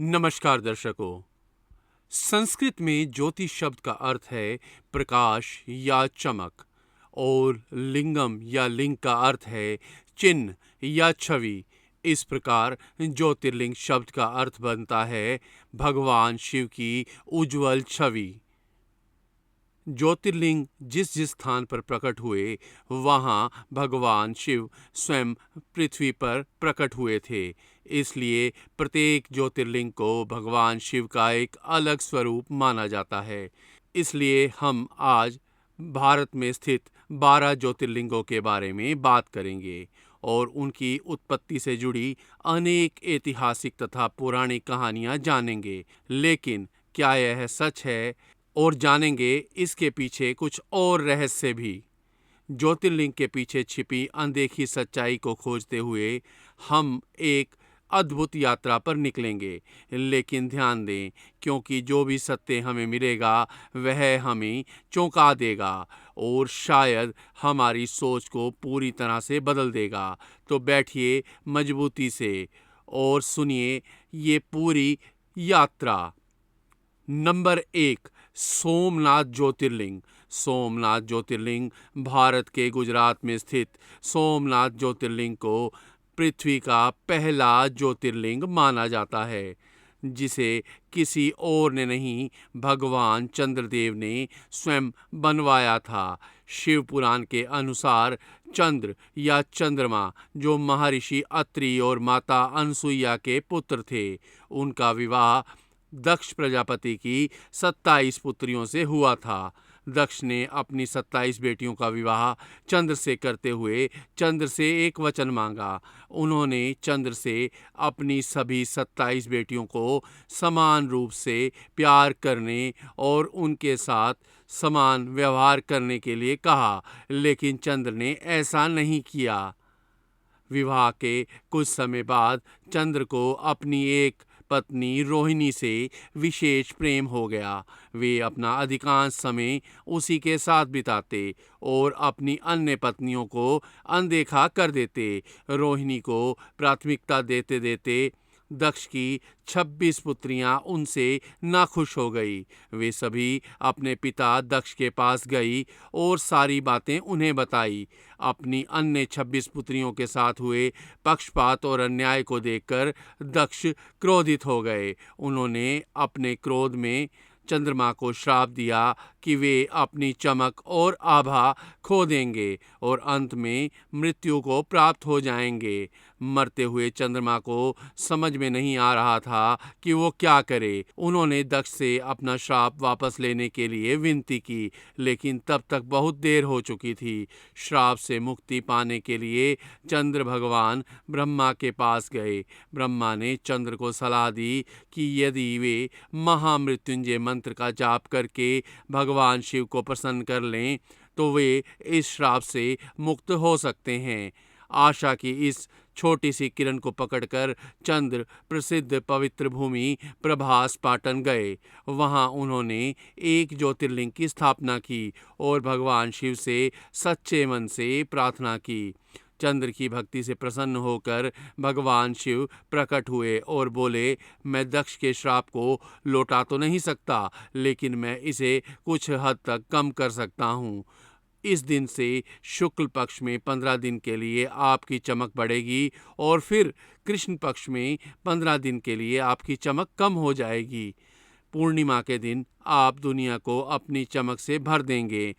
नमस्कार दर्शकों। संस्कृत में ज्योति शब्द का अर्थ है प्रकाश या चमक और लिंगम या लिंग का अर्थ है चिन्ह या छवि। इस प्रकार ज्योतिर्लिंग शब्द का अर्थ बनता है भगवान शिव की उज्जवल छवि। ज्योतिर्लिंग जिस जिस स्थान पर प्रकट हुए वहाँ भगवान शिव स्वयं पृथ्वी पर प्रकट हुए थे। इसलिए प्रत्येक ज्योतिर्लिंग को भगवान शिव का एक अलग स्वरूप माना जाता है। इसलिए हम आज भारत में स्थित 12 ज्योतिर्लिंगों के बारे में बात करेंगे और उनकी उत्पत्ति से जुड़ी अनेक ऐतिहासिक तथा पौराणिक कहानियाँ जानेंगे। लेकिन क्या यह सच है? और जानेंगे इसके पीछे कुछ और रहस्य भी। ज्योतिर्लिंग के पीछे छिपी अनदेखी सच्चाई को खोजते हुए हम एक अद्भुत यात्रा पर निकलेंगे। लेकिन ध्यान दें, क्योंकि जो भी सत्य हमें मिलेगा वह हमें चौंका देगा और शायद हमारी सोच को पूरी तरह से बदल देगा। तो बैठिए मजबूती से और सुनिए ये पूरी यात्रा। नंबर 1, सोमनाथ ज्योतिर्लिंग। सोमनाथ ज्योतिर्लिंग भारत के गुजरात में स्थित सोमनाथ ज्योतिर्लिंग को पृथ्वी का पहला ज्योतिर्लिंग माना जाता है, जिसे किसी और ने नहीं भगवान चंद्रदेव ने स्वयं बनवाया था। शिव पुराण के अनुसार चंद्र या चंद्रमा, जो महर्षि अत्रि और माता अनसुईया के पुत्र थे, उनका विवाह दक्ष प्रजापति की 27 पुत्रियों से हुआ था। दक्ष ने अपनी 27 बेटियों का विवाह चंद्र से करते हुए चंद्र से एक वचन मांगा। उन्होंने चंद्र से अपनी सभी 27 बेटियों को समान रूप से प्यार करने और उनके साथ समान व्यवहार करने के लिए कहा, लेकिन चंद्र ने ऐसा नहीं किया। विवाह के कुछ समय बाद चंद्र को अपनी एक पत्नी रोहिणी से विशेष प्रेम हो गया। वे अपना अधिकांश समय उसी के साथ बिताते और अपनी अन्य पत्नियों को अनदेखा कर देते। रोहिणी को प्राथमिकता देते देते दक्ष की 26 पुत्रियां उनसे नाखुश हो गई। वे सभी अपने पिता दक्ष के पास गई और सारी बातें उन्हें बताई। अपनी अन्य 26 पुत्रियों के साथ हुए पक्षपात और अन्याय को देखकर दक्ष क्रोधित हो गए। उन्होंने अपने क्रोध में चंद्रमा को श्राप दिया कि वे अपनी चमक और आभा खो देंगे और अंत में मृत्यु को प्राप्त हो जाएंगे। मरते हुए चंद्रमा को समझ में नहीं आ रहा था कि वो क्या करे। उन्होंने दक्ष से अपना श्राप वापस लेने के लिए विनती की, लेकिन तब तक बहुत देर हो चुकी थी। श्राप से मुक्ति पाने के लिए चंद्र भगवान ब्रह्मा के पास गए। ब्रह्मा ने चंद्र को सलाह दी कि यदि वे महामृत्युंजय मंत्र का जाप करके भगवान शिव को प्रसन्न कर लें तो वे इस श्राप से मुक्त हो सकते हैं। आशा की इस छोटी सी किरण को पकड़कर चंद्र प्रसिद्ध पवित्र भूमि प्रभास पाटन गए। वहां उन्होंने एक ज्योतिर्लिंग की स्थापना की और भगवान शिव से सच्चे मन से प्रार्थना की। चंद्र की भक्ति से प्रसन्न होकर भगवान शिव प्रकट हुए और बोले, मैं दक्ष के श्राप को लौटा तो नहीं सकता, लेकिन मैं इसे कुछ हद तक कम कर सकता हूँ। इस दिन से शुक्ल पक्ष में 15 दिन के लिए आपकी चमक बढ़ेगी और फिर कृष्ण पक्ष में 15 दिन के लिए आपकी चमक कम हो जाएगी। पूर्णिमा के दिन आप दुनिया को अपनी चमक से भर देंगे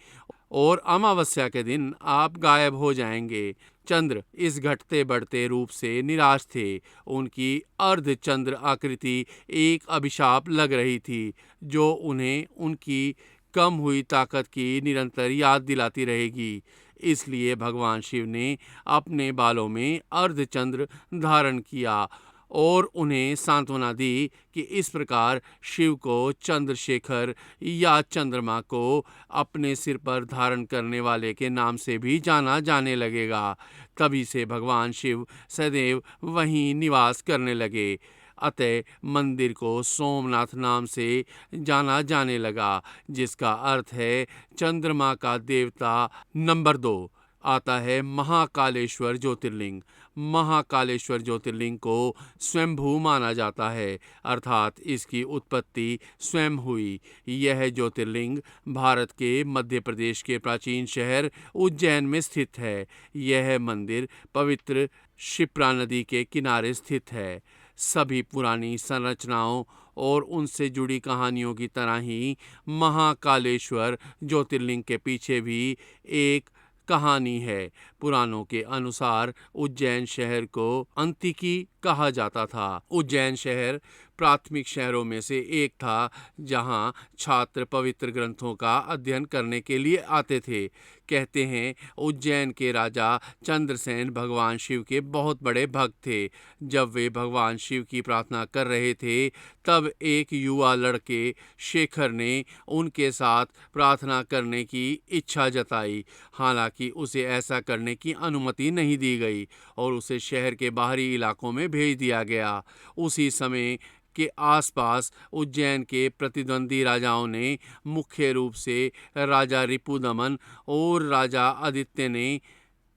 और अमावस्या के दिन आप गायब हो जाएंगे। चंद्र इस घटते बढ़ते रूप से निराश थे। उनकी अर्ध चंद्र आकृति एक अभिशाप लग रही थी, जो उन्हें उनकी कम हुई ताकत की निरंतर याद दिलाती रहेगी। इसलिए भगवान शिव ने अपने बालों में अर्धचंद्र धारण किया और उन्हें सांत्वना दी कि इस प्रकार शिव को चंद्रशेखर या चंद्रमा को अपने सिर पर धारण करने वाले के नाम से भी जाना जाने लगेगा। तभी से भगवान शिव सदैव वहीं निवास करने लगे। अतः मंदिर को सोमनाथ नाम से जाना जाने लगा, जिसका अर्थ है चंद्रमा का देवता। नंबर 2, आता है महाकालेश्वर ज्योतिर्लिंग। महाकालेश्वर ज्योतिर्लिंग को स्वयंभू माना जाता है, अर्थात इसकी उत्पत्ति स्वयं हुई। यह ज्योतिर्लिंग भारत के मध्य प्रदेश के प्राचीन शहर उज्जैन में स्थित है। यह मंदिर पवित्र क्षिप्रा नदी के किनारे स्थित है। सभी पुरानी संरचनाओं और उनसे जुड़ी कहानियों की तरह ही महाकालेश्वर ज्योतिर्लिंग के पीछे भी एक कहानी है। पुराणों के अनुसार उज्जैन शहर को अंतिकी कहा जाता था। उज्जैन शहर प्राथमिक शहरों में से एक था जहां छात्र पवित्र ग्रंथों का अध्ययन करने के लिए आते थे। कहते हैं उज्जैन के राजा चंद्रसेन भगवान शिव के बहुत बड़े भक्त थे। जब वे भगवान शिव की प्रार्थना कर रहे थे तब एक युवा लड़के शेखर ने उनके साथ प्रार्थना करने की इच्छा जताई। हालांकि उसे ऐसा करने की अनुमति नहीं दी गई और उसे शहर के बाहरी इलाकों में भेज दिया गया। उसी समय के आसपास उज्जैन के प्रतिद्वंदी राजाओं ने, मुख्य रूप से राजा रिपुदमन और राजा आदित्य ने,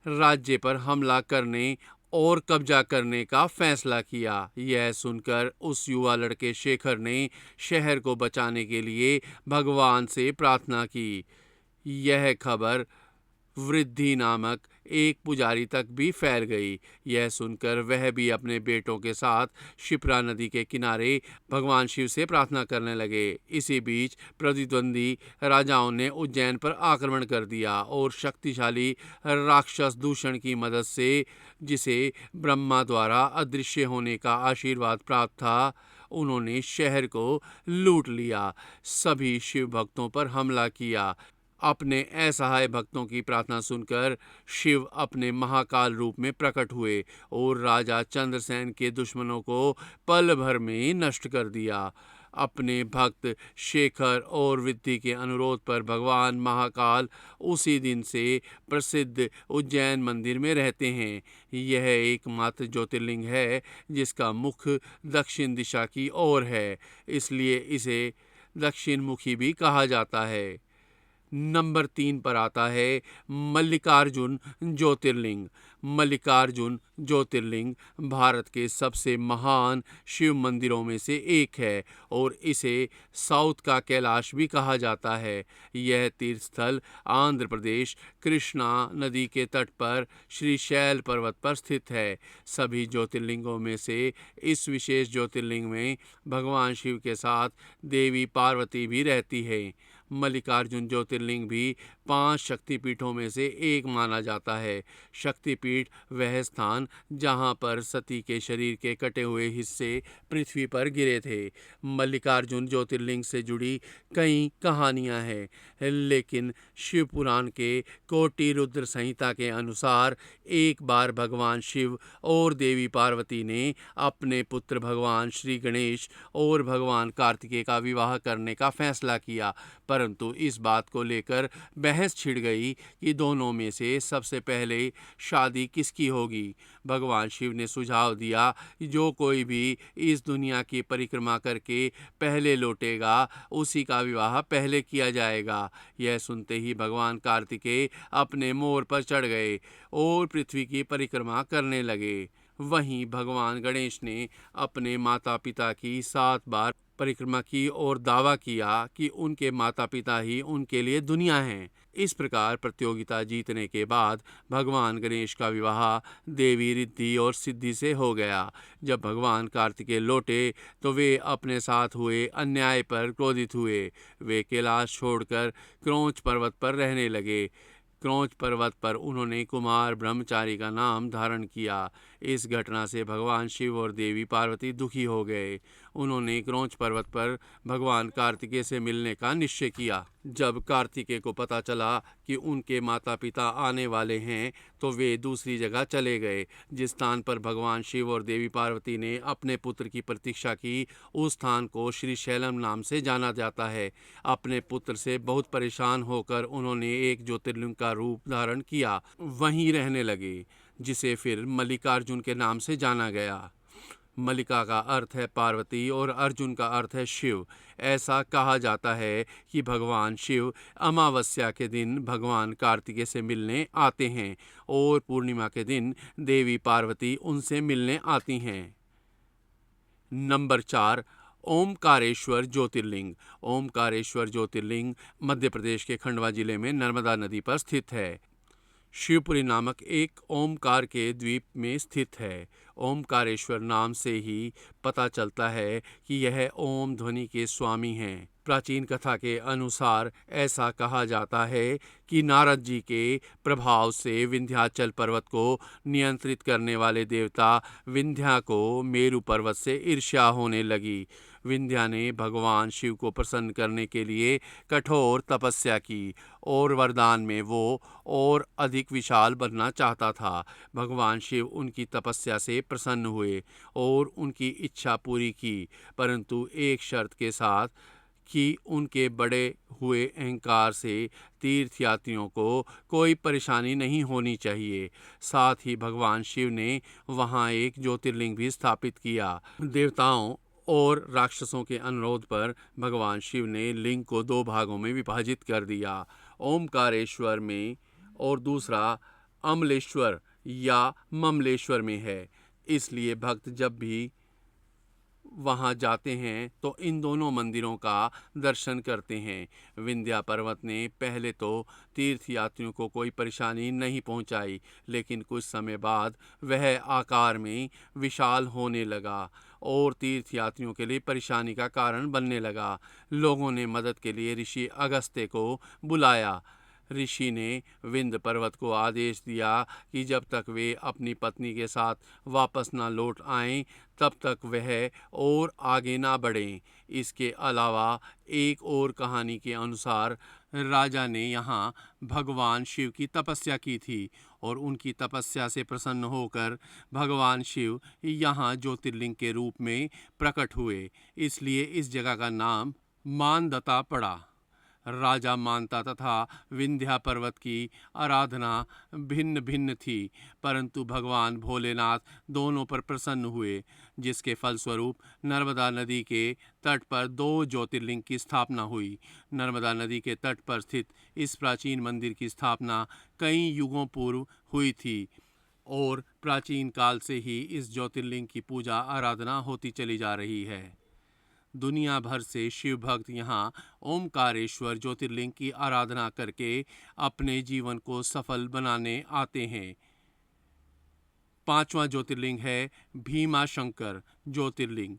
राज्य पर हमला करने और कब्जा करने का फैसला किया। यह सुनकर उस युवा लड़के शेखर ने शहर को बचाने के लिए भगवान से प्रार्थना की। यह खबर वृद्धि नामक एक पुजारी तक भी फैल गई। यह सुनकर वह भी अपने बेटों के साथ क्षिप्रा नदी के किनारे भगवान शिव से प्रार्थना करने लगे। इसी बीच प्रतिद्वंदी राजाओं ने उज्जैन पर आक्रमण कर दिया और शक्तिशाली राक्षस दूषण की मदद से, जिसे ब्रह्मा द्वारा अदृश्य होने का आशीर्वाद प्राप्त था, उन्होंने शहर को लूट लिया। सभी शिव भक्तों पर हमला किया। अपने असहाय भक्तों की प्रार्थना सुनकर शिव अपने महाकाल रूप में प्रकट हुए और राजा चंद्रसेन के दुश्मनों को पल भर में नष्ट कर दिया। अपने भक्त शेखर और वृद्धि के अनुरोध पर भगवान महाकाल उसी दिन से प्रसिद्ध उज्जैन मंदिर में रहते हैं। यह एकमात्र ज्योतिर्लिंग है जिसका मुख दक्षिण दिशा की ओर है, इसलिए इसे दक्षिण मुखी भी कहा जाता है। नंबर 3 पर आता है मल्लिकार्जुन ज्योतिर्लिंग। मल्लिकार्जुन ज्योतिर्लिंग भारत के सबसे महान शिव मंदिरों में से एक है और इसे साउथ का कैलाश भी कहा जाता है। यह तीर्थ स्थल आंध्र प्रदेश कृष्णा नदी के तट पर श्रीशैल पर्वत पर स्थित है। सभी ज्योतिर्लिंगों में से इस विशेष ज्योतिर्लिंग में भगवान शिव के साथ देवी पार्वती भी रहती है। मल्लिकार्जुन ज्योतिर्लिंग भी 5 शक्तिपीठों में से एक माना जाता है। शक्तिपीठ वह स्थान जहां पर सती के शरीर के कटे हुए हिस्से पृथ्वी पर गिरे थे। मल्लिकार्जुन ज्योतिर्लिंग से जुड़ी कई कहानियां हैं, लेकिन शिव पुराण के कोटि रुद्र संहिता के अनुसार एक बार भगवान शिव और देवी पार्वती ने अपने पुत्र भगवान श्री गणेश और भगवान कार्तिकेय का विवाह करने का फैसला किया, परंतु इस बात को लेकर बहस छिड़ गई कि दोनों में से सबसे पहले शादी किसकी होगी। भगवान शिव ने सुझाव दिया कि जो कोई भी इस दुनिया की परिक्रमा करके पहले लौटेगा उसी का विवाह पहले किया जाएगा। यह सुनते ही भगवान कार्तिकेय अपने मोर पर चढ़ गए और पृथ्वी की परिक्रमा करने लगे। वहीं भगवान गणेश ने अपने माता पिता की 7 बार परिक्रमा की और दावा किया कि उनके माता पिता ही उनके लिए दुनिया हैं। इस प्रकार प्रतियोगिता जीतने के बाद भगवान गणेश का विवाह देवी रिद्धि और सिद्धि से हो गया। जब भगवान कार्तिकेय लौटे तो वे अपने साथ हुए अन्याय पर क्रोधित हुए। वे कैलाश छोड़कर क्रौंच पर्वत पर रहने लगे। क्रौंच पर्वत पर उन्होंने कुमार ब्रह्मचारी का नाम धारण किया। इस घटना से भगवान शिव और देवी पार्वती दुखी हो गए। उन्होंने क्रौंच पर्वत पर भगवान कार्तिकेय से मिलने का निश्चय किया। जब कार्तिकेय को पता चला कि उनके माता पिता आने वाले हैं तो वे दूसरी जगह चले गए। जिस स्थान पर भगवान शिव और देवी पार्वती ने अपने पुत्र की प्रतीक्षा की, उस स्थान को श्रीशैलम नाम से जाना जाता है। अपने पुत्र से बहुत परेशान होकर उन्होंने एक ज्योतिर्लिंग का रूप धारण किया, वहीं रहने लगे, जिसे फिर मल्लिकार्जुन के नाम से जाना गया। मल्लिका का अर्थ है पार्वती और अर्जुन का अर्थ है शिव। ऐसा कहा जाता है कि भगवान शिव अमावस्या के दिन भगवान कार्तिकेय से मिलने आते हैं और पूर्णिमा के दिन देवी पार्वती उनसे मिलने आती हैं। नंबर 4, ओमकारेश्वर ज्योतिर्लिंग। ओमकारेश्वर ज्योतिर्लिंग मध्य प्रदेश के खंडवा जिले में नर्मदा नदी पर स्थित है। शिवपुरी नामक एक ओमकार के द्वीप में स्थित है। ओमकारेश्वर नाम से ही पता चलता है कि यह ओम ध्वनि के स्वामी हैं। प्राचीन कथा के अनुसार ऐसा कहा जाता है कि नारद जी के प्रभाव से विंध्याचल पर्वत को नियंत्रित करने वाले देवता विंध्या को मेरु पर्वत से ईर्ष्या होने लगी। विंध्या ने भगवान शिव को प्रसन्न करने के लिए कठोर तपस्या की और वरदान में वो और अधिक विशाल बनना चाहता था। भगवान शिव उनकी तपस्या से प्रसन्न हुए और उनकी इच्छा पूरी की, परंतु एक शर्त के साथ कि उनके बड़े हुए अहंकार से तीर्थयात्रियों को कोई परेशानी नहीं होनी चाहिए। साथ ही भगवान शिव ने वहाँ एक ज्योतिर्लिंग भी स्थापित किया। देवताओं और राक्षसों के अनुरोध पर भगवान शिव ने लिंग को 2 भागों में विभाजित कर दिया, ओमकारेश्वर में और दूसरा अमलेश्वर या ममलेश्वर में है। इसलिए भक्त जब भी वहाँ जाते हैं तो इन दोनों मंदिरों का दर्शन करते हैं। विंध्या पर्वत ने पहले तो तीर्थयात्रियों को कोई परेशानी नहीं पहुँचाई, लेकिन कुछ समय बाद वह आकार में विशाल होने लगा और तीर्थयात्रियों के लिए परेशानी का कारण बनने लगा। लोगों ने मदद के लिए ऋषि अगस्त्य को बुलाया। ऋषि ने विंध्य पर्वत को आदेश दिया कि जब तक वे अपनी पत्नी के साथ वापस ना लौट आएं, तब तक वह और आगे ना बढ़ें। इसके अलावा एक और कहानी के अनुसार राजा ने यहाँ भगवान शिव की तपस्या की थी और उनकी तपस्या से प्रसन्न होकर भगवान शिव यहाँ ज्योतिर्लिंग के रूप में प्रकट हुए। इसलिए इस जगह का नाम मानदता पड़ा। राजा मानता तथा विंध्या पर्वत की आराधना भिन्न भिन्न थी, परंतु भगवान भोलेनाथ दोनों पर प्रसन्न हुए, जिसके फलस्वरूप नर्मदा नदी के तट पर 2 ज्योतिर्लिंग की स्थापना हुई। नर्मदा नदी के तट पर स्थित इस प्राचीन मंदिर की स्थापना कई युगों पूर्व हुई थी और प्राचीन काल से ही इस ज्योतिर्लिंग की पूजा आराधना होती चली जा रही है। दुनिया भर से शिव भक्त यहाँ ओमकारेश्वर ज्योतिर्लिंग की आराधना करके अपने जीवन को सफल बनाने आते हैं। 5वां ज्योतिर्लिंग है भीमाशंकर ज्योतिर्लिंग।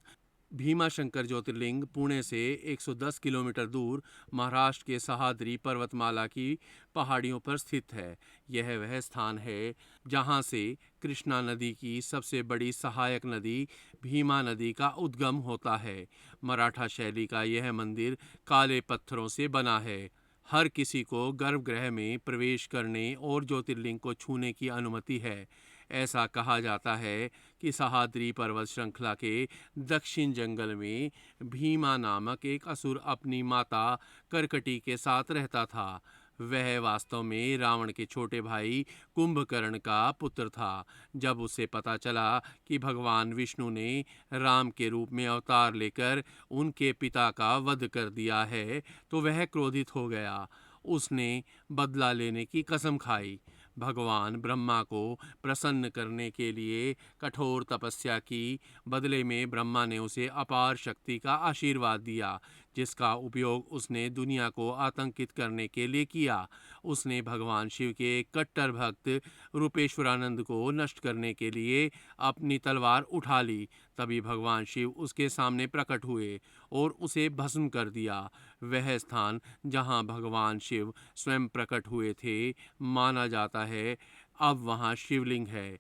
भीमाशंकर ज्योतिर्लिंग पुणे से 110 किलोमीटर दूर महाराष्ट्र के सह्याद्री पर्वतमाला की पहाड़ियों पर स्थित है। यह वह स्थान है जहाँ से कृष्णा नदी की सबसे बड़ी सहायक नदी भीमा नदी का उद्गम होता है। मराठा शैली का यह मंदिर काले पत्थरों से बना है। हर किसी को गर्भगृह में प्रवेश करने और ज्योतिर्लिंग को छूने की अनुमति है। ऐसा कहा जाता है कि सह्याद्री पर्वत श्रृंखला के दक्षिण जंगल में भीमा नामक एक असुर अपनी माता करकटी के साथ रहता था। वह वास्तव में रावण के छोटे भाई कुंभकर्ण का पुत्र था। जब उसे पता चला कि भगवान विष्णु ने राम के रूप में अवतार लेकर उनके पिता का वध कर दिया है, तो वह क्रोधित हो गया। उसने बदला लेने की कसम खाई। भगवान ब्रह्मा को प्रसन्न करने के लिए कठोर तपस्या की। बदले में ब्रह्मा ने उसे अपार शक्ति का आशीर्वाद दिया, जिसका उपयोग उसने दुनिया को आतंकित करने के लिए किया। उसने भगवान शिव के कट्टर भक्त रूपेश्वरानंद को नष्ट करने के लिए अपनी तलवार उठा ली। तभी भगवान शिव उसके सामने प्रकट हुए और उसे भस्म कर दिया। वह स्थान जहाँ भगवान शिव स्वयं प्रकट हुए थे, माना जाता है अब वहाँ शिवलिंग है।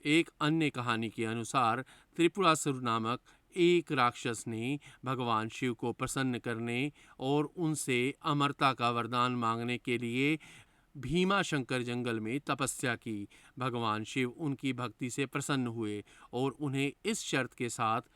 एक अन्य कहानी के अनुसार त्रिपुरासुर नामक एक राक्षस ने भगवान शिव को प्रसन्न करने और उनसे अमरता का वरदान मांगने के लिए भीमाशंकर जंगल में तपस्या की। भगवान शिव उनकी भक्ति से प्रसन्न हुए और उन्हें इस शर्त के साथ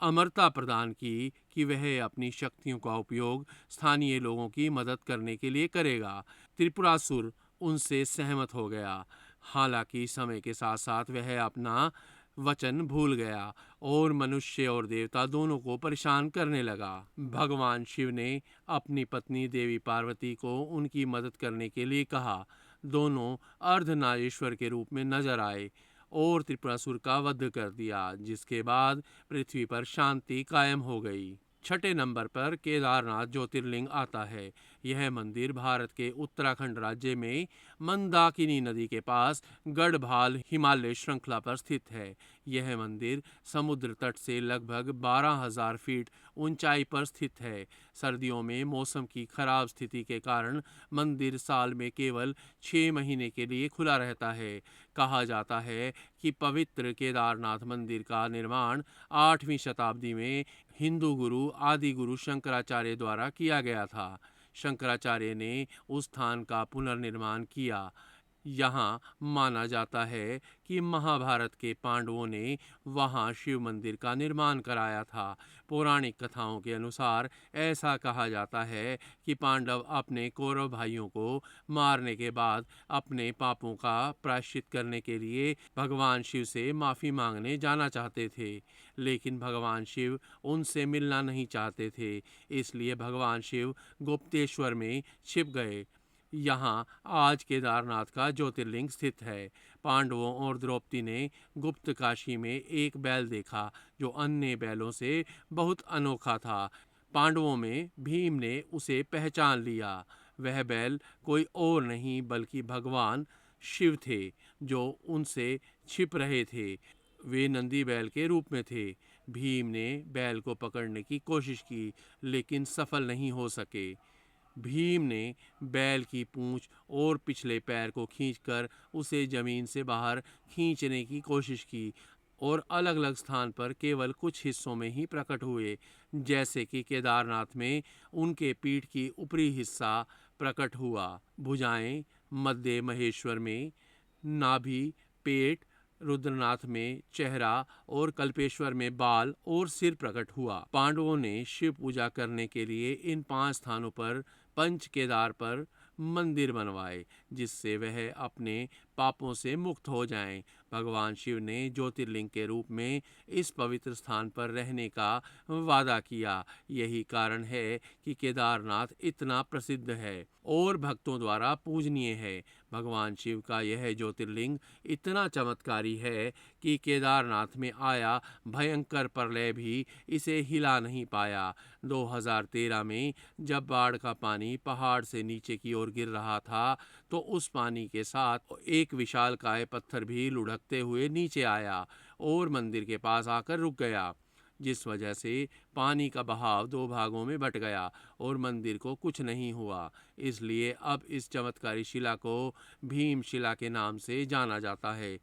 अमरता प्रदान की कि वह अपनी शक्तियों का उपयोग स्थानीय लोगों की मदद करने के लिए करेगा। त्रिपुरासुर उनसे सहमत हो गया। हालांकि समय के साथ साथ वह अपना वचन भूल गया और मनुष्य और देवता दोनों को परेशान करने लगा। भगवान शिव ने अपनी पत्नी देवी पार्वती को उनकी मदद करने के लिए कहा। दोनों अर्धनारीश्वर के रूप में नजर आए और त्रिपुरासुर का वध कर दिया, जिसके बाद पृथ्वी पर शांति कायम हो गई। छठे नंबर पर केदारनाथ ज्योतिर्लिंग आता है। यह मंदिर भारत के उत्तराखंड राज्य में मंदाकिनी नदी के पास गढ़वाल हिमालय श्रृंखला पर स्थित है। यह मंदिर समुद्र तट से लगभग 12,000 फीट ऊंचाई पर स्थित है। सर्दियों में मौसम की खराब स्थिति के कारण मंदिर साल में केवल 6 महीने के लिए खुला रहता है। कहा जाता है कि पवित्र केदारनाथ मंदिर का निर्माण 8वीं शताब्दी में हिंदू गुरु आदि गुरु शंकराचार्य द्वारा किया गया था। शंकराचार्य ने उस स्थान का पुनर्निर्माण किया। यहाँ माना जाता है कि महाभारत के पांडवों ने वहाँ शिव मंदिर का निर्माण कराया था। पौराणिक कथाओं के अनुसार ऐसा कहा जाता है कि पांडव अपने कौरव भाइयों को मारने के बाद अपने पापों का प्रायश्चित करने के लिए भगवान शिव से माफ़ी मांगने जाना चाहते थे, लेकिन भगवान शिव उनसे मिलना नहीं चाहते थे। इसलिए भगवान शिव गुप्तेश्वर में छिप गए। यहाँ आज केदारनाथ का ज्योतिर्लिंग स्थित है। पांडवों और द्रौपदी ने गुप्त काशी में एक बैल देखा जो अन्य बैलों से बहुत अनोखा था। पांडवों में भीम ने उसे पहचान लिया। वह बैल कोई और नहीं बल्कि भगवान शिव थे जो उनसे छिप रहे थे। वे नंदी बैल के रूप में थे। भीम ने बैल को पकड़ने की कोशिश की लेकिन सफल नहीं हो सके। भीम ने बैल की पूंछ और पिछले पैर को खींचकर उसे जमीन से बाहर खींचने की कोशिश की और अलग अलग स्थान पर केवल कुछ हिस्सों में ही प्रकट हुए, जैसे कि केदारनाथ में उनके पीठ की ऊपरी हिस्सा प्रकट हुआ, भुजाएं मध्य महेश्वर में, नाभि, पेट, रुद्रनाथ में चेहरा और कल्पेश्वर में बाल और सिर प्रकट हुआ। पांडवों ने शिव पूजा करने के लिए इन 5 स्थानों पर पंच केदार पर मंदिर बनवाए, जिससे वह अपने पापों से मुक्त हो जाएं। भगवान शिव ने ज्योतिर्लिंग के रूप में इस पवित्र स्थान पर रहने का वादा किया। यही कारण है कि केदारनाथ इतना प्रसिद्ध है और भक्तों द्वारा पूजनीय है। भगवान शिव का यह ज्योतिर्लिंग इतना चमत्कारी है कि केदारनाथ में आया भयंकर प्रलय भी इसे हिला नहीं पाया। 2013 में जब बाढ़ का पानी पहाड़ से नीचे की ओर गिर रहा था, तो उस पानी के साथ एक विशालकाय पत्थर भी लुढ़कते हुए नीचे आया और मंदिर के पास आकर रुक गया, जिस वजह से पानी का बहाव 2 भागों में बट गया और मंदिर को कुछ नहीं हुआ। इसलिए अब इस चमत्कारी शिला को भीम शिला के नाम से जाना जाता है।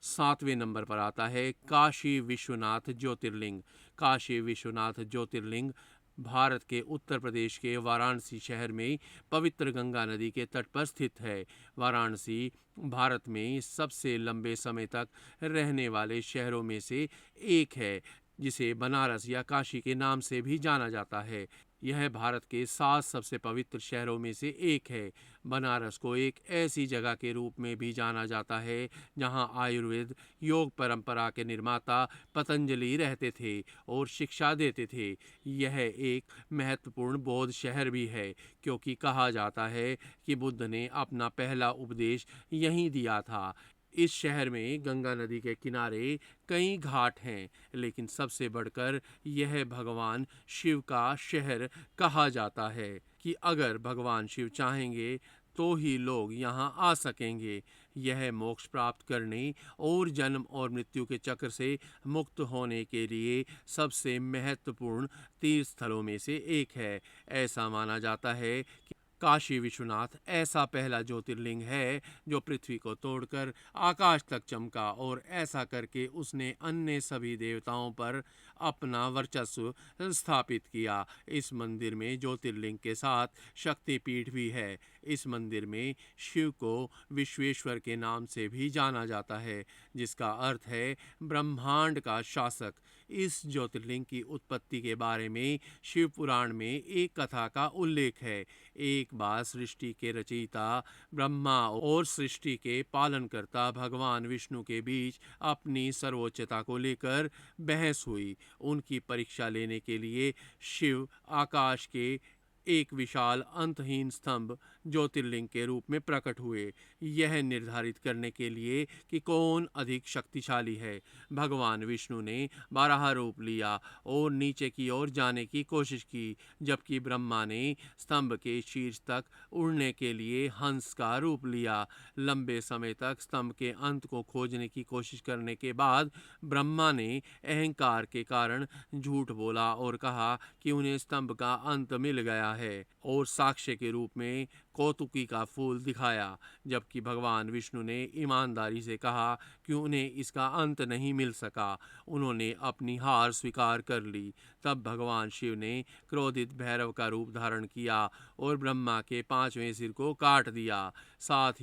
7वें नंबर पर आता है काशी विश्वनाथ ज्योतिर्लिंग। काशी विश्वनाथ ज्योतिर्लिंग भारत के उत्तर प्रदेश के वाराणसी शहर में पवित्र गंगा नदी के तट पर स्थित है। वाराणसी भारत में सबसे लंबे समय तक रहने वाले शहरों में से एक है, जिसे बनारस या काशी के नाम से भी जाना जाता है। यह भारत के 7 सबसे पवित्र शहरों में से एक है। बनारस को एक ऐसी जगह के रूप में भी जाना जाता है जहां आयुर्वेद योग परंपरा के निर्माता पतंजलि रहते थे और शिक्षा देते थे। यह एक महत्वपूर्ण बौद्ध शहर भी है, क्योंकि कहा जाता है कि बुद्ध ने अपना पहला उपदेश यहीं दिया था। इस शहर में गंगा नदी के किनारे कई घाट हैं, लेकिन सबसे बढ़कर यह भगवान शिव का शहर कहा जाता है कि अगर भगवान शिव चाहेंगे तो ही लोग यहाँ आ सकेंगे। यह मोक्ष प्राप्त करने और जन्म और मृत्यु के चक्र से मुक्त होने के लिए सबसे महत्वपूर्ण तीर्थ स्थलों में से एक है। ऐसा माना जाता है कि काशी विश्वनाथ ऐसा पहला ज्योतिर्लिंग है जो पृथ्वी को तोड़कर आकाश तक चमका और ऐसा करके उसने अन्य सभी देवताओं पर अपना वर्चस्व स्थापित किया। इस मंदिर में ज्योतिर्लिंग के साथ शक्तिपीठ भी है। इस मंदिर में शिव को विश्वेश्वर के नाम से भी जाना जाता है, जिसका अर्थ है ब्रह्मांड का शासक। इस ज्योतिर्लिंग की उत्पत्ति के बारे में शिव पुराण में एक कथा का उल्लेख है। एक बार सृष्टि के रचयिता ब्रह्मा और सृष्टि के पालनकर्ता भगवान विष्णु के बीच अपनी सर्वोच्चता को लेकर बहस हुई। उनकी परीक्षा लेने के लिए शिव आकाश के एक विशाल अंतहीन स्तंभ ज्योतिर्लिंग के रूप में प्रकट हुए, यह निर्धारित करने के लिए कि कौन अधिक शक्तिशाली है। भगवान विष्णु ने 12 रूप लिया और नीचे की ओर जाने की कोशिश की, जबकि ब्रह्मा ने स्तंभ के शीर्ष तक उड़ने के लिए हंस का रूप लिया। लंबे समय तक स्तंभ के अंत को खोजने की कोशिश करने के बाद ब्रह्मा ने अहंकार के कारण झूठ बोला और कहा कि उन्हें स्तंभ का अंत मिल गया है, और साक्ष्य के रूप में कौतुकी का फूल दिखाया, जबकि भगवान विष्णु ने ईमानदारी से कहा कि उन्हें इसका अंत नहीं मिल सका। उन्होंने अपनी हार स्वीकार कर ली। तब भगवान शिव ने क्रोधित भैरव का रूप धारण किया और ब्रह्मा के 5वें सिर को काट दिया। साथ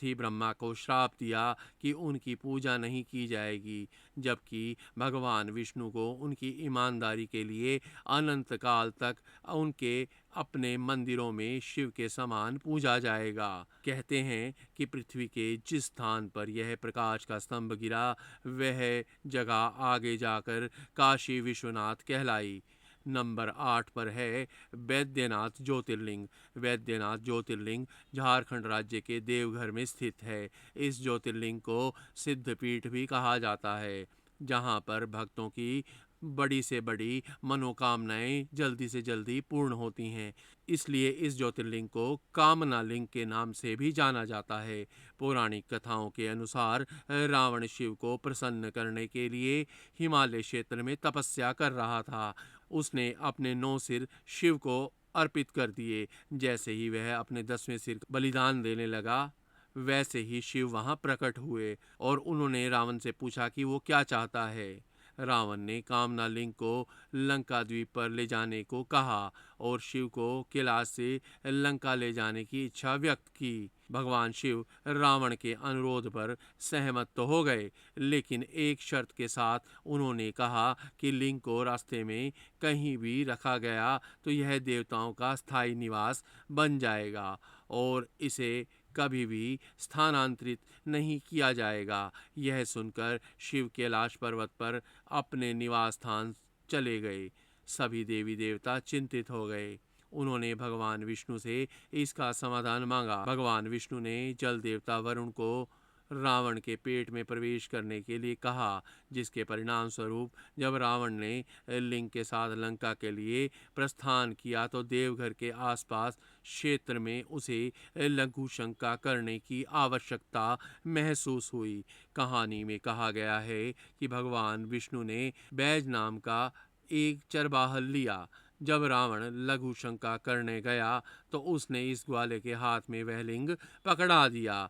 ही ब्रह्मा को श्राप दिया कि उनकी पूजा नहीं की जाएगी, जबकि भगवान विष्णु को उनकी ईमानदारी के लिए अनंत काल तक उनके अपने मंदिरों में शिव के समान पूजा जाएगा। कहते हैं कि पृथ्वी के जिस स्थान पर यह प्रकाश का स्तंभ गिरा, वह जगह आगे जाकर काशी विश्वनाथ कहलाई। नंबर 8 पर है वैद्यनाथ ज्योतिर्लिंग। वैद्यनाथ ज्योतिर्लिंग झारखंड राज्य के देवघर में स्थित है। इस ज्योतिर्लिंग को सिद्धपीठ भी कहा जाता है, जहाँ पर भक्तों की बड़ी से बड़ी मनोकामनाएं जल्दी से जल्दी पूर्ण होती हैं। इसलिए इस ज्योतिर्लिंग को कामना लिंग के नाम से भी जाना जाता है। पौराणिक कथाओं के अनुसार रावण शिव को प्रसन्न करने के लिए हिमालय क्षेत्र में तपस्या कर रहा था। उसने अपने 9 सिर शिव को अर्पित कर दिए। जैसे ही वह अपने 10वें सिर बलिदान देने लगा, वैसे ही शिव वहां प्रकट हुए और उन्होंने रावण से पूछा कि वो क्या चाहता है। रावण ने कामना लिंग को लंका द्वीप पर ले जाने को कहा और शिव को कैलाश से लंका ले जाने की इच्छा व्यक्त की। भगवान शिव रावण के अनुरोध पर सहमत तो हो गए, लेकिन एक शर्त के साथ उन्होंने कहा कि लिंग को रास्ते में कहीं भी रखा गया तो यह देवताओं का स्थायी निवास बन जाएगा और इसे कभी भी स्थानांतरित नहीं किया जाएगा। यह सुनकर शिव कैलाश पर्वत पर अपने निवास स्थान चले गए। सभी देवी देवता चिंतित हो गए। उन्होंने भगवान विष्णु से इसका समाधान मांगा। भगवान विष्णु ने जल देवता वरुण को रावण के पेट में प्रवेश करने के लिए कहा, जिसके परिणाम स्वरूप जब रावण ने लिंग के साथ लंका के लिए प्रस्थान किया तो देवघर के आसपास क्षेत्र में उसे लघु शंका करने की आवश्यकता महसूस हुई। कहानी में कहा गया है कि भगवान विष्णु ने बैज नाम का एक चरवाहल लिया। जब रावण लघु शंका करने गया तो उसने इस ग्वाले के हाथ में वह लिंग पकड़ा दिया।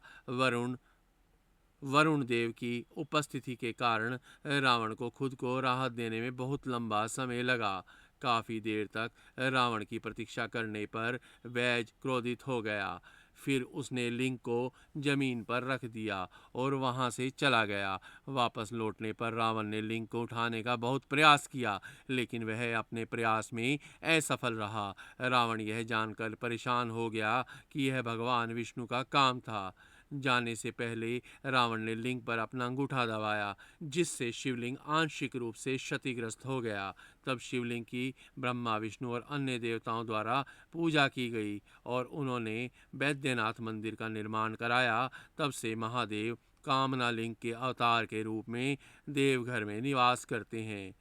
वरुण देव की उपस्थिति के कारण रावण को खुद को राहत देने में बहुत लंबा समय लगा। काफी देर तक रावण की प्रतीक्षा करने पर बैज क्रोधित हो गया। फिर उसने लिंग को जमीन पर रख दिया और वहां से चला गया। वापस लौटने पर रावण ने लिंग को उठाने का बहुत प्रयास किया, लेकिन वह अपने प्रयास में असफल रहा। रावण यह जानकर परेशान हो गया कि यह भगवान विष्णु का काम था। जाने से पहले रावण ने लिंग पर अपना अंगूठा दबाया, जिससे शिवलिंग आंशिक रूप से क्षतिग्रस्त हो गया। तब शिवलिंग की ब्रह्मा विष्णु और अन्य देवताओं द्वारा पूजा की गई और उन्होंने वैद्यनाथ मंदिर का निर्माण कराया। तब से महादेव कामना लिंग के अवतार के रूप में देवघर में निवास करते हैं।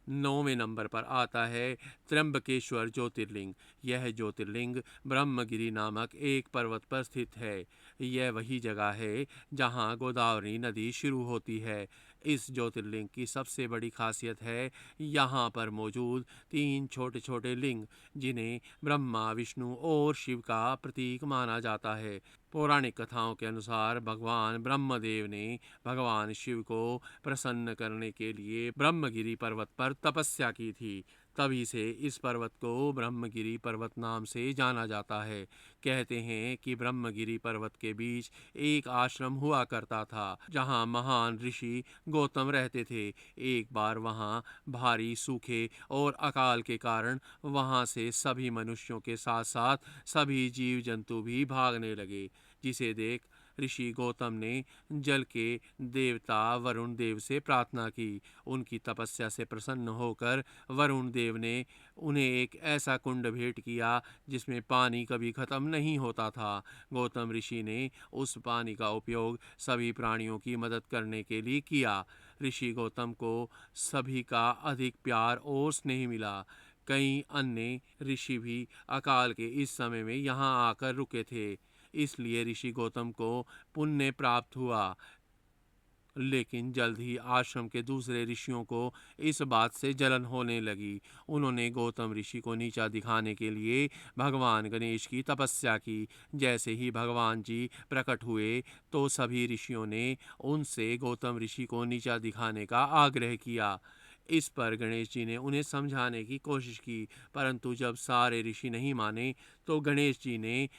9वें नंबर पर आता है त्र्यंबकेश्वर ज्योतिर्लिंग। यह ज्योतिर्लिंग ब्रह्मगिरि नामक एक पर्वत पर स्थित है। यह वही जगह है जहाँ गोदावरी नदी शुरू होती है। इस ज्योतिर्लिंग की सबसे बड़ी खासियत है यहाँ पर मौजूद 3 छोटे छोटे लिंग, जिन्हें ब्रह्मा विष्णु और शिव का प्रतीक माना जाता है। पौराणिक कथाओं के अनुसार भगवान ब्रह्मदेव ने भगवान शिव को प्रसन्न करने के लिए ब्रह्मगिरि पर्वत पर तपस्या की थी। तभी से इस पर्वत को ब्रह्मगिरि पर्वत नाम से जाना जाता है। कहते हैं कि ब्रह्मगिरि पर्वत के बीच एक आश्रम हुआ करता था जहाँ महान ऋषि गौतम रहते थे। एक बार वहाँ भारी सूखे और अकाल के कारण वहाँ से सभी मनुष्यों के साथ साथ सभी जीव जंतु भी भागने लगे, जिसे देख ऋषि गौतम ने जल के देवता वरुण देव से प्रार्थना की। उनकी तपस्या से प्रसन्न होकर वरुण देव ने उन्हें एक ऐसा कुंड भेंट किया जिसमें पानी कभी खत्म नहीं होता था। गौतम ऋषि ने उस पानी का उपयोग सभी प्राणियों की मदद करने के लिए किया। ऋषि गौतम को सभी का अधिक प्यार और स्नेह मिला। कई अन्य ऋषि भी अकाल के इस समय में यहाँ आकर रुके थे, इसलिए ऋषि गौतम को पुण्य प्राप्त हुआ। लेकिन जल्द ही आश्रम के दूसरे ऋषियों को इस बात से जलन होने लगी। उन्होंने गौतम ऋषि को नीचा दिखाने के लिए भगवान गणेश की तपस्या की। जैसे ही भगवान जी प्रकट हुए तो सभी ऋषियों ने उनसे गौतम ऋषि को नीचा दिखाने का आग्रह किया। इस पर गणेश जी ने उन्हें समझाने की कोशिश की, परंतु जब सारे ऋषि नहीं माने तो गणेश जी ने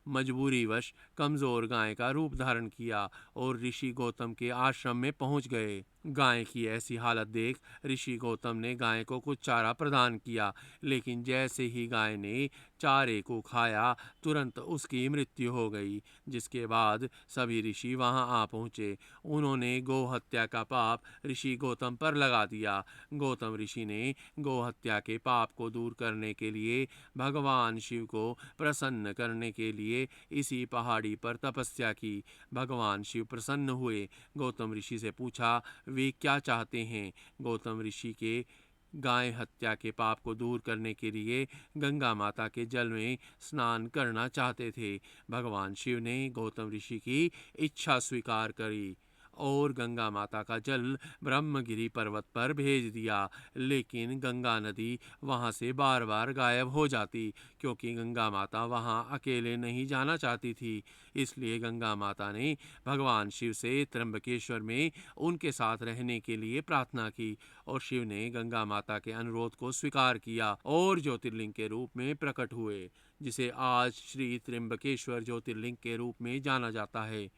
मजबूरीवश कमजोर गाय का रूप धारण किया और ऋषि गौतम के आश्रम में पहुंच गए। गाय की ऐसी हालत देख ऋषि गौतम ने गाय को कुछ चारा प्रदान किया, लेकिन जैसे ही गाय ने चारे को खाया तुरंत उसकी मृत्यु हो गई। जिसके बाद सभी ऋषि वहां आ पहुंचे। उन्होंने गौ हत्या का पाप ऋषि गौतम पर लगा दिया। गौतम ऋषि ने गौ हत्या के पाप को दूर करने के लिए भगवान शिव को प्रसन्न करने के लिए इसी पहाड़ी पर तपस्या की। भगवान शिव प्रसन्न हुए। गौतम ऋषि से पूछा वे क्या चाहते हैं। गौतम ऋषि के गाय हत्या के पाप को दूर करने के लिए गंगा माता के जल में स्नान करना चाहते थे। भगवान शिव ने गौतम ऋषि की इच्छा स्वीकार करी और गंगा माता का जल ब्रह्मगिरि पर्वत पर भेज दिया। लेकिन गंगा नदी वहां से बार बार गायब हो जाती, क्योंकि गंगा माता वहां अकेले नहीं जाना चाहती थी। इसलिए गंगा माता ने भगवान शिव से त्र्यंबकेश्वर में उनके साथ रहने के लिए प्रार्थना की और शिव ने गंगा माता के अनुरोध को स्वीकार किया और ज्योतिर्लिंग के रूप में प्रकट हुए, जिसे आज श्री त्र्यंबकेश्वर ज्योतिर्लिंग के रूप में जाना जाता है।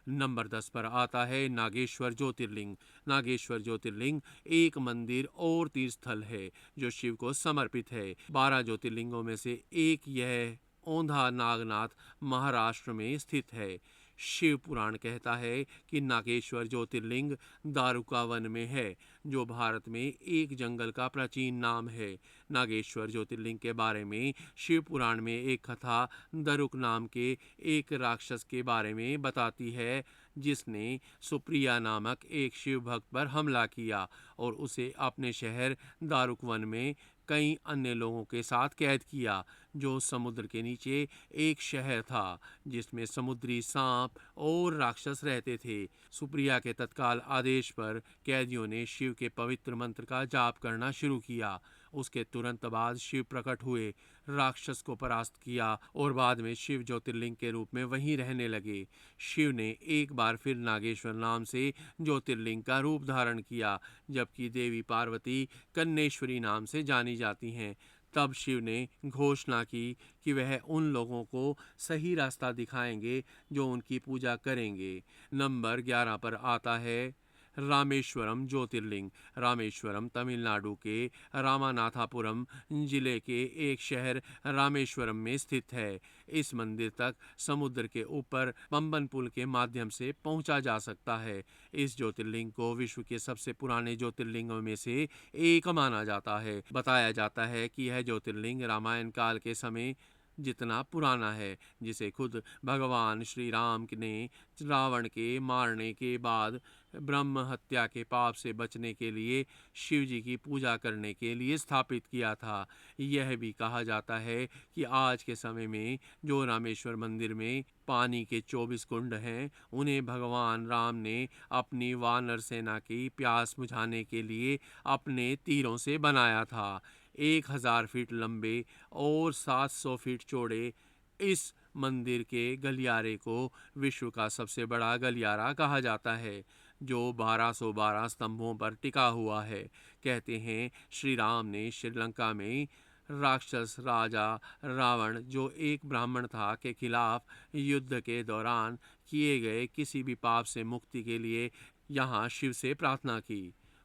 नंबर 10 पर आता है नागेश्वर ज्योतिर्लिंग। नागेश्वर ज्योतिर्लिंग एक मंदिर और तीर्थ स्थल है जो शिव को समर्पित है। 12 ज्योतिर्लिंगों में से एक यह औंधा नागनाथ महाराष्ट्र में स्थित है। शिव पुराण कहता है कि नागेश्वर ज्योतिर्लिंग दारुका वन में है, जो भारत में एक जंगल का प्राचीन नाम है। नागेश्वर ज्योतिर्लिंग के बारे में शिव पुराण में एक कथा दारुक नाम के एक राक्षस के बारे में बताती है, जिसने सुप्रिया नामक एक शिव भक्त पर हमला किया और उसे अपने शहर दारुक वन में कई अन्य लोगों के साथ कैद किया, जो समुद्र के नीचे एक शहर था जिसमें समुद्री सांप और राक्षस रहते थे। सुप्रिया के तत्काल आदेश पर कैदियों ने शिव के पवित्र मंत्र का जाप करना शुरू किया। उसके तुरंत बाद शिव प्रकट हुए, राक्षस को परास्त किया और बाद में शिव ज्योतिर्लिंग के रूप में वहीं रहने लगे। शिव ने एक बार फिर नागेश्वर नाम से ज्योतिर्लिंग का रूप धारण किया, जबकि देवी पार्वती कन्नेश्वरी नाम से जानी जाती हैं। तब शिव ने घोषणा की कि वह उन लोगों को सही रास्ता दिखाएंगे जो उनकी पूजा करेंगे। नंबर 11 पर आता है रामेश्वरम ज्योतिर्लिंग। रामेश्वरम तमिलनाडु के रामानाथापुरम जिले के एक शहर रामेश्वरम में स्थित है। इस मंदिर तक समुद्र के ऊपर पंबन पुल के माध्यम से पहुंचा जा सकता है। इस ज्योतिर्लिंग को विश्व के सबसे पुराने ज्योतिर्लिंगों में से एक माना जाता है। बताया जाता है कि यह ज्योतिर्लिंग रामायण काल के समय जितना पुराना है, जिसे खुद भगवान श्री राम ने रावण के मारने के बाद ब्रह्म हत्या के पाप से बचने के लिए शिव जी की पूजा करने के लिए स्थापित किया था। यह भी कहा जाता है कि आज के समय में जो रामेश्वर मंदिर में पानी के 24 कुंड हैं, उन्हें भगवान राम ने अपनी वानर सेना की प्यास बुझाने के लिए अपने तीरों से बनाया था। 1000 फीट लंबे और 700 फीट चौड़े इस मंदिर के गलियारे को विश्व का सबसे बड़ा गलियारा कहा जाता है। जो 1212 स्तंभों पर टिका हुआ है। कहते हैं श्री राम ने श्रीलंका में राक्षस राजा रावण, जो एक ब्राह्मण था, के खिलाफ युद्ध के दौरान किए गए किसी भी पाप से मुक्ति के लिए यहाँ शिव से प्रार्थना की।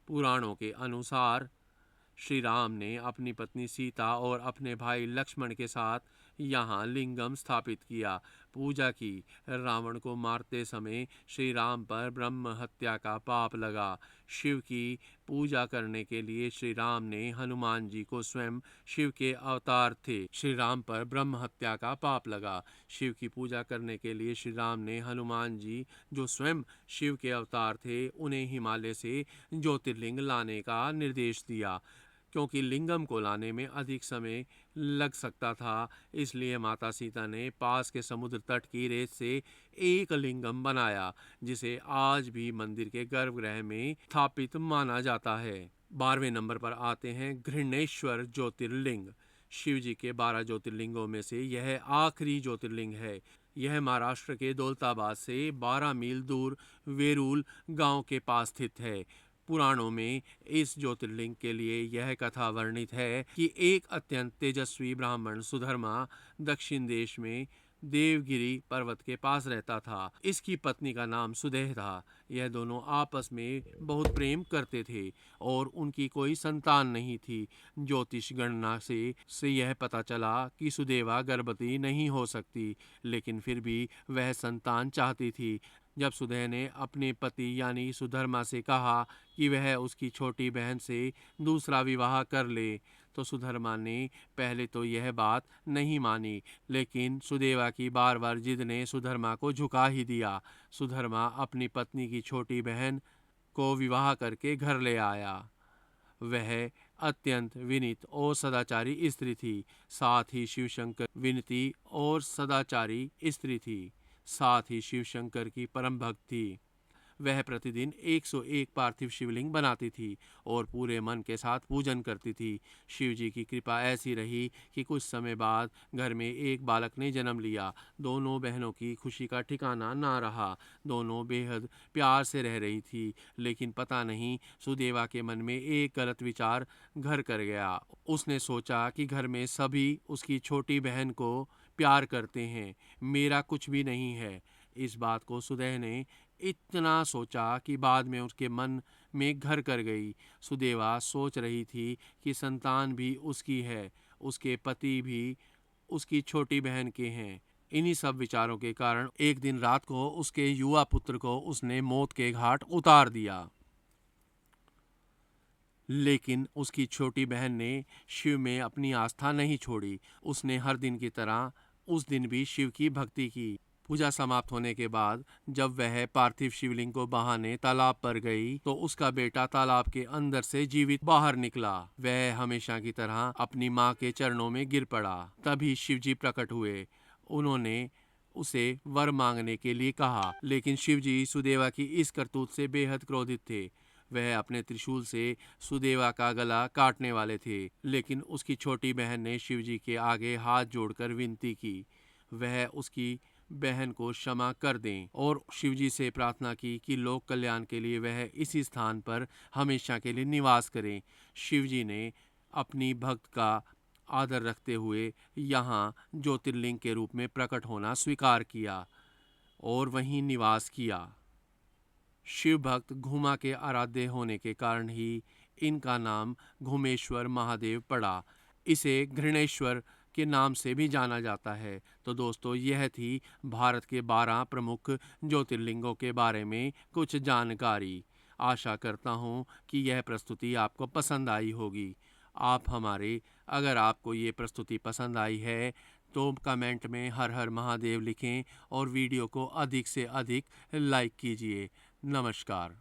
पुराणों के अनुसार श्री राम ने अपनी पत्नी सीता और अपने भाई लक्ष्मण के साथ यहाँ लिंगम स्थापित किया, पूजा की। रावण को मारते समय श्री राम पर ब्रह्म हत्या का पाप लगा। शिव की पूजा करने के लिए श्री राम ने हनुमान जी को स्वयं शिव के अवतार थे। श्री राम पर ब्रह्म हत्या का पाप लगा। शिव की पूजा करने के लिए श्री राम ने हनुमान जी, जो स्वयं शिव के अवतार थे, उन्हें हिमालय से ज्योतिर्लिंग लाने का निर्देश दिया। क्योंकि लिंगम को लाने में अधिक समय लग सकता था, इसलिए माता सीता ने पास के समुद्र तट की रेत से एक लिंगम बनाया, जिसे आज भी मंदिर के गर्भगृह में स्थापित माना जाता है। 12वें नंबर पर आते हैं घृणेश्वर ज्योतिर्लिंग। शिव जी के 12 ज्योतिर्लिंगों में से यह आखिरी ज्योतिर्लिंग है। यह महाराष्ट्र के दौलताबाद से 12 मील दूर वेरूल गांव के पास स्थित है। पुराणों में इस ज्योतिर्लिंग के लिए यह कथा वर्णित है कि एक अत्यंत तेजस्वी ब्राह्मण सुधर्मा दक्षिण देश में देवगिरी पर्वत के पास रहता था। इसकी पत्नी का नाम सुदेह था। यह दोनों आपस में बहुत प्रेम करते थे और उनकी कोई संतान नहीं थी। ज्योतिष गणना से यह पता चला कि सुदेवा गर्भवती नहीं हो सकती, लेकिन फिर भी वह संतान चाहती थी। जब सुदेह ने अपने पति यानी सुधर्मा से कहा कि वह उसकी छोटी बहन से दूसरा विवाह कर ले, तो सुधर्मा ने पहले तो यह बात नहीं मानी, लेकिन सुदेवा की बार बार जिद ने सुधर्मा को झुका ही दिया। सुधर्मा अपनी पत्नी की छोटी बहन को विवाह करके घर ले आया। वह अत्यंत विनीत और सदाचारी स्त्री थी। साथ ही शिवशंकर विनती और सदाचारी स्त्री थी। साथ ही शिवशंकर की परम भक्त थी। वह प्रतिदिन 101 पार्थिव शिवलिंग बनाती थी और पूरे मन के साथ पूजन करती थी। शिव जी की कृपा ऐसी रही कि कुछ समय बाद घर में एक बालक ने जन्म लिया। दोनों बहनों की खुशी का ठिकाना ना रहा। दोनों बेहद प्यार से रह रही थी, लेकिन पता नहीं सुदेवा के मन में एक गलत विचार घर कर गया। उसने सोचा कि घर में सभी उसकी छोटी बहन को प्यार करते हैं, मेरा कुछ भी नहीं है। इस बात को सुदेह ने इतना सोचा कि बाद में उसके मन में घर कर गई। सुदेवा सोच रही थी कि संतान भी उसकी है, उसके पति भी उसकी छोटी बहन के हैं। इन्हीं सब विचारों के कारण एक दिन रात को उसके युवा पुत्र को उसने मौत के घाट उतार दिया। लेकिन उसकी छोटी बहन ने शिव में अपनी आस्था नहीं छोड़ी। उसने हर दिन की तरह उस दिन भी शिव की भक्ति की। पूजा समाप्त होने के बाद जब वह पार्थिव शिवलिंग को बहाने तालाब पर गई, तो उसका बेटा तालाब के अंदर से जीवित बाहर निकला। वह हमेशा की तरह अपनी माँ के चरणों में गिर पड़ा। तभी शिव जी प्रकट हुए। उन्होंने उसे वर मांगने के लिए कहा, लेकिन शिव जी सुदेवा की इस करतूत से बेहद क्रोधित थे। वह अपने त्रिशूल से सुदेवा का गला काटने वाले थे, लेकिन उसकी छोटी बहन ने शिव जी के आगे हाथ जोड़कर विनती की। वह उसकी बहन को क्षमा कर दें और शिवजी से प्रार्थना की कि लोक कल्याण के लिए वह इसी स्थान पर हमेशा के लिए निवास करें। शिवजी ने अपनी भक्त का आदर रखते हुए यहाँ ज्योतिर्लिंग के रूप में प्रकट होना स्वीकार किया और वहीं निवास किया। शिव भक्त घुमा के आराध्य होने के कारण ही इनका नाम घुमेश्वर महादेव पड़ा। इसे घृणेश्वर के नाम से भी जाना जाता है। तो दोस्तों, यह थी भारत के 12 प्रमुख ज्योतिर्लिंगों के बारे में कुछ जानकारी। आशा करता हूँ कि यह प्रस्तुति आपको पसंद आई होगी। अगर आपको ये प्रस्तुति पसंद आई है तो कमेंट में हर हर महादेव लिखें और वीडियो को अधिक से अधिक लाइक कीजिए। नमस्कार।